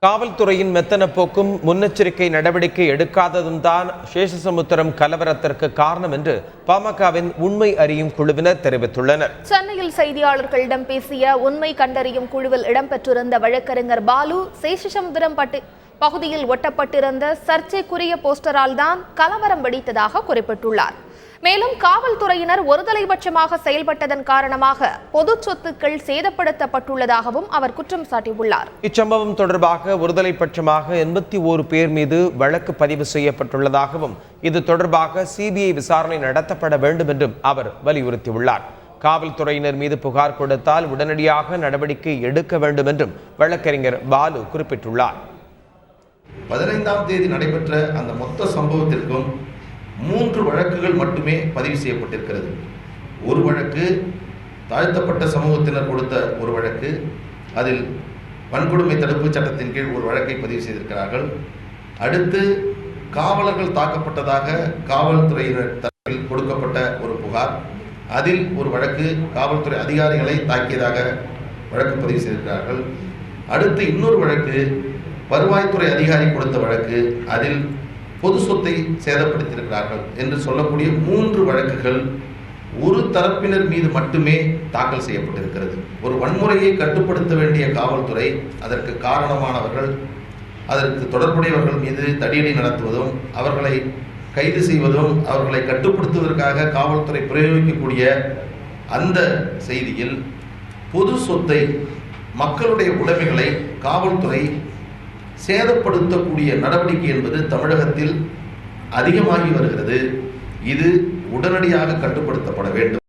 காவல்துறையின் மெத்தன போக்கும் முன்னெச்சரிக்கை நடவடிக்கை எடுக்காததும் தான் சேஷசமுத்திரம் கலவரத்திற்கு காரணம் என்று பாமகவின் உண்மை அறியும் குழுவினர் தெரிவித்துள்ளனர். சென்னையில் செய்தியாளர்களிடம் பேசிய உண்மை கண்டறியும் குழுவில் இடம்பெற்றிருந்த வழக்கறிஞர் பாலு, சேஷசமுத்திரம் பகுதியில் ஒட்டப்பட்டிருந்த சர்ச்சைக்குரிய போஸ்டரால் தான் கலவரம் வெடித்ததாக குறிப்பிட்டுள்ளார். மேலும் காவல்துறையினர் ஒருதலைபட்சமாக செயல்பட்டதன் காரணமாக பொது சொத்துக்கள் சேதப்படுத்தப்பட்டுள்ளதாகவும் அவர் குற்றம் சாட்டியுள்ளார். இச்சம்பவம் தொடர்பாக ஒருதலைபட்சமாக 81 பேர் மீது வழக்கு பதிவு செய்யப்பட்டுள்ளதாகவும் இது தொடர்பாக சிபிஐ விசாரணை நடத்தப்பட வேண்டும் என்றும் அவர் வலியுறுத்தியுள்ளார். காவல்துறையினர் மீது புகார் கொடுத்தால் உடனடியாக நடவடிக்கை எடுக்க வேண்டும் என்றும் வழக்கறிஞர் பாலு குறிப்பிட்டுள்ளார். 15ஆம் தேதி நடைபெற்ற அந்த மொத்த சம்பவத்திற்கும் 3 வழக்குகள் மட்டுமே பதிவு செய்யப்பட்டிருக்கிறது. ஒரு வழக்கு தாழ்த்தப்பட்ட சமூகத்தினர் கொடுத்த ஒரு வழக்கு, அதில் வன்கொடுமை தடுப்பு சட்டத்தின் கீழ் ஒரு வழக்கை பதிவு செய்திருக்கிறார்கள். அடுத்து காவலர்கள் தாக்கப்பட்டதாக காவல்துறையினர் தரப்பில் கொடுக்கப்பட்ட ஒரு புகார், அதில் ஒரு வழக்கு காவல்துறை அதிகாரிகளை தாக்கியதாக வழக்கு பதிவு செய்திருக்கிறார்கள். அடுத்து இன்னொரு வழக்கு வருவாய்த்துறை அதிகாரி கொடுத்த வழக்கு, அதில் பொது சொத்தை சேதப்படுத்தியிருக்கிறார்கள் என்று சொல்லக்கூடிய 3 வழக்குகள் ஒரு தரப்பினர் மீது மட்டுமே தாக்கல் செய்யப்பட்டிருக்கிறது. ஒரு வன்முறையை கட்டுப்படுத்த வேண்டிய காவல்துறை அதற்கு காரணமானவர்கள், அதற்கு தொடர்புடையவர்கள் மீது தடியடி நடத்துவதும் அவர்களை கைது செய்வதும் அவர்களை கட்டுப்படுத்துவதற்காக காவல்துறை பிரயோகிக்கக்கூடிய அந்த செய்தியில் பொது சொத்தை, மக்களுடைய உடைமைகளை காவல்துறை சேதப்படுத்தக்கூடிய நடவடிக்கை என்பது தமிழகத்தில் அதிகமாகி வருகிறது. இது உடனடியாக கட்டுப்படுத்தப்பட வேண்டும்.